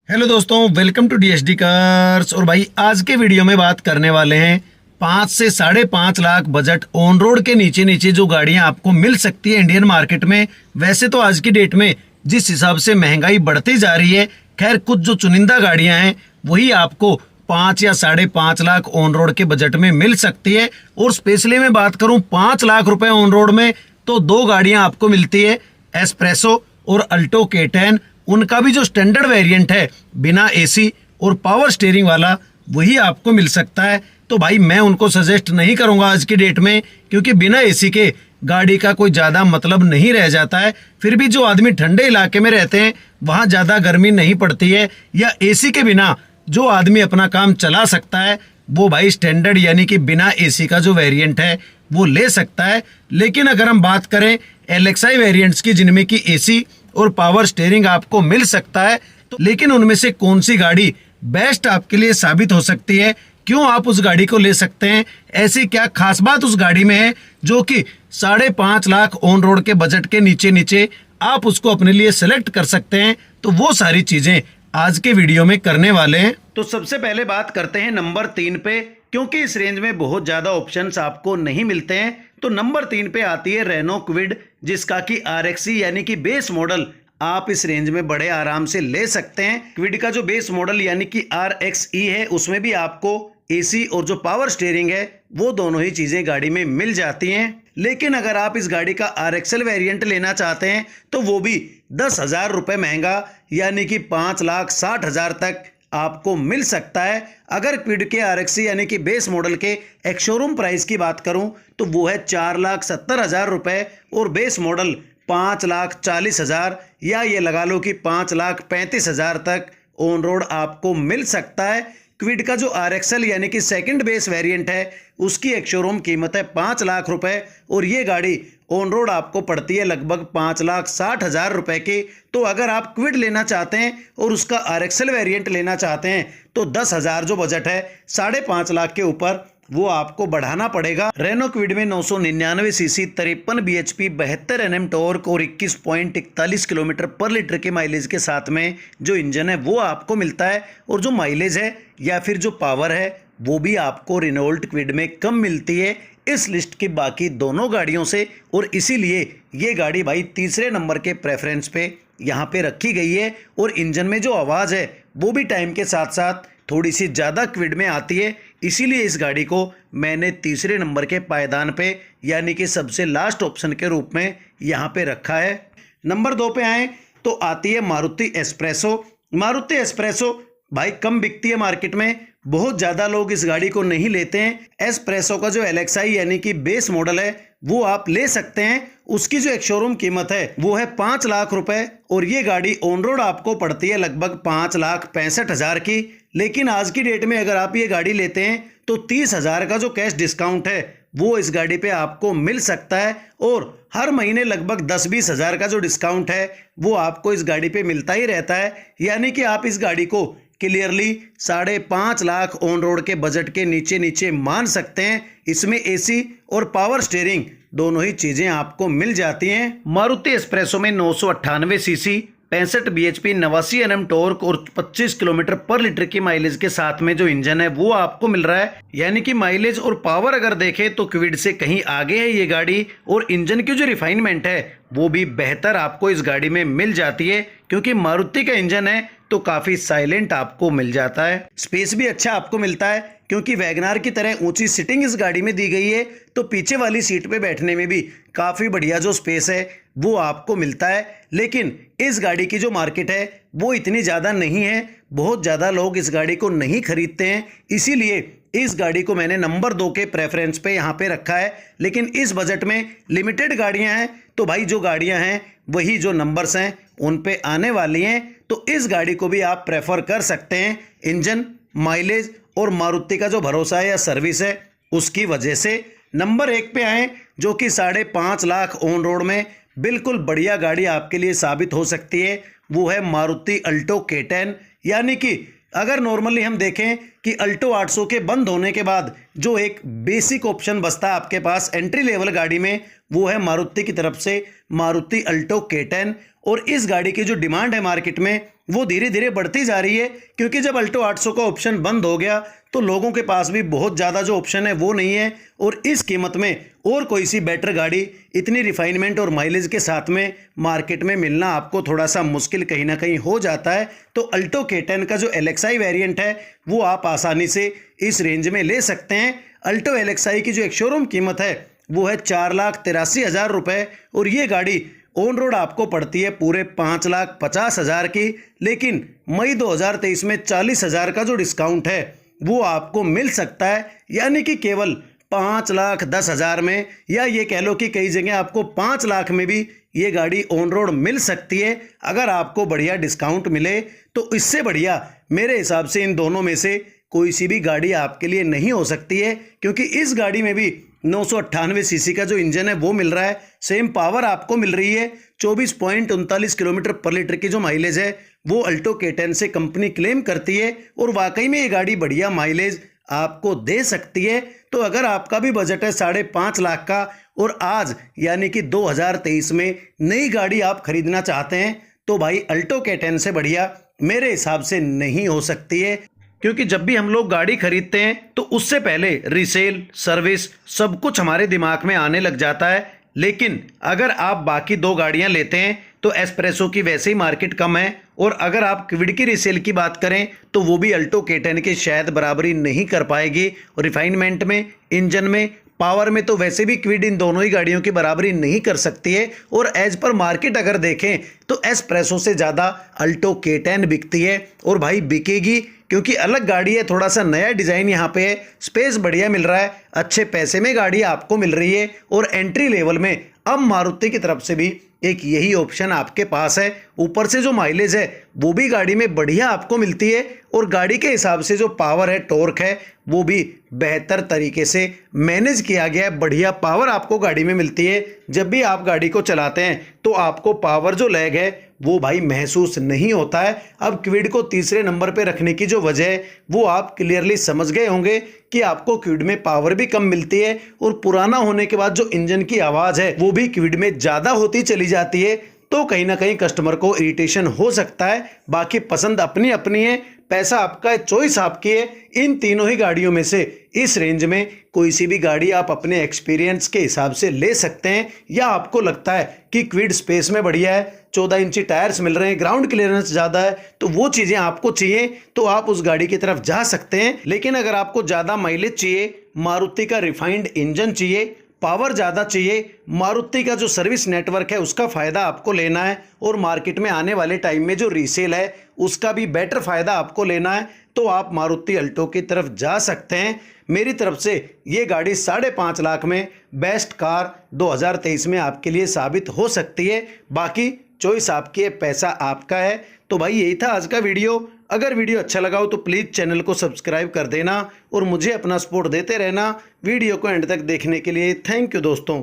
Hello दोस्तों, welcome to DSD cars. और भाई आज के वीडियो में बात करने वाले हैं 5 से 5.5 लाख बजट ऑन रोड के नीचे नीचे जो गाड़ियां आपको मिल सकती है इंडियन मार्केट में। वैसे तो आज की डेट में जिस हिसाब से महंगाई बढ़ती जा रही है, खैर कुछ जो चुनिंदा गाड़ियां हैं वही आपको 5 या 5.5 लाख ऑन रोड के बजट में मिल सकती है। और स्पेशली मैं बात करूं 5 लाख रुपए ऑन रोड में, तो दो गाड़ियां आपको मिलती है, एस्प्रेसो और अल्टो K10। उनका भी जो स्टैंडर्ड वेरिएंट है बिना एसी और पावर स्टीयरिंग वाला, वही आपको मिल सकता है। तो भाई मैं उनको सजेस्ट नहीं करूंगा आज की डेट में, क्योंकि बिना एसी के गाड़ी का कोई ज़्यादा मतलब नहीं रह जाता है। फिर भी जो आदमी ठंडे इलाके में रहते हैं वहाँ ज़्यादा गर्मी नहीं पड़ती है, या एसी के बिना जो आदमी अपना काम चला सकता है वो भाई स्टैंडर्ड यानी कि बिना एसी का जो वेरिएंट है वो ले सकता है। लेकिन अगर हम बात करें LXi वेरिएंट्स की जिनमें कि एसी और पावर स्टीयरिंग आपको मिल सकता है, तो लेकिन उनमें से कौन सी गाड़ी बेस्ट आपके लिए साबित हो सकती है, क्यों आप उस गाड़ी को ले सकते हैं, ऐसी क्या खास बात उस गाड़ी में है जो कि 5.5 लाख ऑन रोड के बजट के नीचे नीचे आप उसको अपने लिए सेलेक्ट कर सकते हैं, तो वो सारी चीजें आज के वीडियो में करने वाले हैं। तो सबसे पहले बात करते हैं नंबर 3 पे, क्योंकि इस रेंज में बहुत ज़्यादा ऑप्शंस आपको नहीं मिलते हैं। तो नंबर 3 पे आती है रेनो क्विड, जिसका कि RXE यानी कि बेस मॉडल आप इस रेंज में बड़े आराम से ले सकते हैं। क्विड का जो बेस मॉडल यानी कि RXE है, उसमें भी आपको एसी और जो पावर स्टीयरिंग है वो दोनों ही चीज़ें गाड़ी में मिल जाती हैं। लेकिन अगर आप इस गाड़ी का RXL वेरिएंट लेना चाहते हैं तो वो भी 10,000 रुपये महंगा, यानी कि 5,60,000 तक आपको मिल सकता है। अगर क्विड के RXE यानी कि बेस मॉडल के एक शोरूम प्राइस की बात करूं तो वो है 4,70,000 रुपये, और बेस मॉडल 5,40,000, या ये लगा लो कि 5,35,000 तक ऑन रोड आपको मिल सकता है। क्विड का जो RXL यानी कि सेकंड बेस वेरिएंट है उसकी एक शोरूम कीमत है 5 लाख रुपए, और ये गाड़ी ऑन रोड आपको पड़ती है लगभग 5,60,000 रुपए की। तो अगर आप क्विड लेना चाहते हैं और उसका RXL वेरिएंट लेना चाहते हैं तो 10,000 जो बजट है 5.5 लाख के ऊपर वो आपको बढ़ाना पड़ेगा। रेनो क्विड में 999 सीसी 53 bhp 72 Nm टॉर्क और 21.41 किलोमीटर पर लीटर के माइलेज के साथ में जो इंजन है वो आपको मिलता है, और जो माइलेज है या फिर जो पावर है वो भी आपको रेनॉल्ट क्विड में कम मिलती है इस लिस्ट की बाकी दोनों गाड़ियों से। और इसीलिए ये गाड़ी भाई तीसरे नंबर के प्रेफरेंस पे यहाँ पे रखी गई है। और इंजन में जो आवाज़ है वो भी टाइम के साथ साथ थोड़ी सी ज़्यादा क्विड में आती है, इसीलिए इस गाड़ी को मैंने तीसरे नंबर के पायदान पे यानी कि सबसे लास्ट ऑप्शन के रूप में यहाँ पे रखा है। नंबर 2 पे आए तो आती है मारुति एस्प्रेसो। मारुति एस्प्रेसो भाई कम बिकती है मार्केट में, बहुत ज़्यादा लोग इस गाड़ी को नहीं लेते हैं। एस्प्रेसो का जो LXi यानी कि बेस मॉडल है वो आप ले सकते हैं, उसकी जो एक शोरूम कीमत है वो है 5 लाख रुपए, और ये गाड़ी ऑन रोड आपको पड़ती है लगभग 5,65,000 की। लेकिन आज की डेट में अगर आप ये गाड़ी लेते हैं तो 30,000 का जो कैश डिस्काउंट है वो इस गाड़ी पे आपको मिल सकता है, और हर महीने लगभग 10-20,000 का जो डिस्काउंट है वो आपको इस गाड़ी पे मिलता ही रहता है। यानी कि आप इस गाड़ी को क्लियरली 5.5 लाख ऑन रोड के बजट के नीचे नीचे मान सकते हैं। इसमें एसी और पावर स्टीयरिंग दोनों ही चीजें आपको मिल जाती हैं। मारुति एस्प्रेसो में 998 सीसी 65 bhp 89 Nm टॉर्क और 25 किलोमीटर पर लीटर की माइलेज के साथ में जो इंजन है वो आपको मिल रहा है। यानी कि माइलेज और पावर अगर देखें तो क्विड से कहीं आगे है ये गाड़ी, और इंजन की जो रिफाइनमेंट है वो भी बेहतर आपको इस गाड़ी में मिल जाती है, क्योंकि मारुति का इंजन है तो काफ़ी साइलेंट आपको मिल जाता है। स्पेस भी अच्छा आपको मिलता है, क्योंकि वैगनार की तरह ऊंची सीटिंग इस गाड़ी में दी गई है, तो पीछे वाली सीट पे बैठने में भी काफ़ी बढ़िया जो स्पेस है वो आपको मिलता है। लेकिन इस गाड़ी की जो मार्केट है वो इतनी ज़्यादा नहीं है, बहुत ज़्यादा लोग इस गाड़ी को नहीं खरीदते हैं, इसीलिए इस गाड़ी को मैंने नंबर 2 के प्रेफरेंस पे यहाँ पे रखा है। लेकिन इस बजट में लिमिटेड गाड़ियाँ हैं, तो भाई जो गाड़ियाँ हैं वही जो नंबर्स हैं उन पे आने वाली हैं, तो इस गाड़ी को भी आप प्रेफर कर सकते हैं इंजन, माइलेज और मारुति का जो भरोसा है या सर्विस है उसकी वजह से। नंबर 1 पे आए जो कि 5.5 लाख ऑन रोड में बिल्कुल बढ़िया गाड़ी आपके लिए साबित हो सकती है, वो है मारुति अल्टो K10। यानी कि अगर नॉर्मली हम देखें कि अल्टो 800 के बंद होने के बाद जो एक बेसिक ऑप्शन बचता है आपके पास एंट्री लेवल गाड़ी में, वो है मारुति की तरफ से मारुति अल्टो K10। और इस गाड़ी की जो डिमांड है मार्केट में वो धीरे धीरे बढ़ती जा रही है, क्योंकि जब अल्टो 800 का ऑप्शन बंद हो गया तो लोगों के पास भी बहुत ज़्यादा जो ऑप्शन है वो नहीं है, और इस कीमत में और कोई सी बेटर गाड़ी इतनी रिफाइनमेंट और माइलेज के साथ में मार्केट में मिलना आपको थोड़ा सा मुश्किल कहीं ना कहीं हो जाता है। तो अल्टो K10 का जो LXi वेरिएंट है वो आप आसानी से इस रेंज में ले सकते हैं। अल्टो LXi की जो एक शोरूम कीमत है वो है 4,83,000 रुपये, और ये गाड़ी ऑन रोड आपको पड़ती है पूरे 5,50,000 की, लेकिन मई 2023 में 40,000 का जो डिस्काउंट है वो आपको मिल सकता है, यानी कि केवल 5,10,000 में, या ये कह लो कि कई जगह आपको 5 लाख में भी ये गाड़ी ऑन रोड मिल सकती है अगर आपको बढ़िया डिस्काउंट मिले। तो इससे बढ़िया मेरे हिसाब से इन दोनों में से कोई सी भी गाड़ी आपके लिए नहीं हो सकती है, क्योंकि इस गाड़ी में भी 998 सीसी का जो इंजन है वो मिल रहा है, सेम पावर आपको मिल रही है, 24.39 किलोमीटर पर लीटर की जो माइलेज है वो अल्टो K10 से कंपनी क्लेम करती है, और वाकई में ये गाड़ी बढ़िया माइलेज आपको दे सकती है। तो अगर आपका भी बजट है 5.5 लाख का और आज यानी कि 2023 में नई गाड़ी आप खरीदना चाहते हैं, तो भाई अल्टो K10 से बढ़िया मेरे हिसाब से नहीं हो सकती है, क्योंकि जब भी हम लोग गाड़ी खरीदते हैं तो उससे पहले रीसेल सर्विस सब कुछ हमारे दिमाग में आने लग जाता है। लेकिन अगर आप बाकी दो गाड़ियां लेते हैं तो एस्प्रेसो की वैसे ही मार्केट कम है, और अगर आप क्विड की रीसेल की बात करें तो वो भी अल्टो K10 के शायद बराबरी नहीं कर पाएगी, और रिफाइनमेंट में, इंजन में, पावर में तो वैसे भी क्विड इन दोनों ही गाड़ियों की बराबरी नहीं कर सकती है। और एज पर मार्केट अगर देखें तो एस्प्रेसो से ज़्यादा अल्टो K10 बिकती है, और भाई बिकेगी क्योंकि अलग गाड़ी है, थोड़ा सा नया डिज़ाइन यहाँ पे है, स्पेस बढ़िया मिल रहा है, अच्छे पैसे में गाड़ी आपको मिल रही है, और एंट्री लेवल में अब मारुति की तरफ से भी एक यही ऑप्शन आपके पास है। ऊपर से जो माइलेज है वो भी गाड़ी में बढ़िया आपको मिलती है, और गाड़ी के हिसाब से जो पावर है, टॉर्क है, वो भी बेहतर तरीके से मैनेज किया गया है, बढ़िया पावर आपको गाड़ी में मिलती है। जब भी आप गाड़ी को चलाते हैं तो आपको पावर जो लैग है वो भाई महसूस नहीं होता है। अब क्विड को तीसरे नंबर पे रखने की जो वजह है वो आप क्लियरली समझ गए होंगे कि आपको क्विड में पावर भी कम मिलती है, और पुराना होने के बाद जो इंजन की आवाज़ है वो भी क्विड में ज़्यादा होती चली जाती है, तो कहीं ना कहीं कस्टमर को इरिटेशन हो सकता है। बाकी पसंद अपनी अपनी है, पैसा आपका है, चॉइस आपकी है। इन तीनों ही गाड़ियों में से इस रेंज में कोई सी भी गाड़ी आप अपने एक्सपीरियंस के हिसाब से ले सकते हैं, या आपको लगता है कि क्विड स्पेस में बढ़िया है, 14 इंची टायर्स मिल रहे हैं, ग्राउंड क्लियरेंस ज़्यादा है, तो वो चीज़ें आपको चाहिए तो आप उस गाड़ी की तरफ जा सकते हैं। लेकिन अगर आपको ज़्यादा माइलेज चाहिए, मारुति का रिफाइंड इंजन चाहिए, पावर ज़्यादा चाहिए, मारुति का जो सर्विस नेटवर्क है उसका फ़ायदा आपको लेना है, और मार्केट में आने वाले टाइम में जो रीसेल है उसका भी बेटर फ़ायदा आपको लेना है, तो आप मारुति अल्टो की तरफ जा सकते हैं। मेरी तरफ से ये गाड़ी 5.5 लाख में बेस्ट कार 2023 में आपके लिए साबित हो सकती है। बाकी चॉइस आपकी है, पैसा आपका है। तो भाई यही था आज का वीडियो। अगर वीडियो अच्छा लगा हो तो प्लीज़ चैनल को सब्सक्राइब कर देना और मुझे अपना सपोर्ट देते रहना। वीडियो को एंड तक देखने के लिए थैंक यू दोस्तों।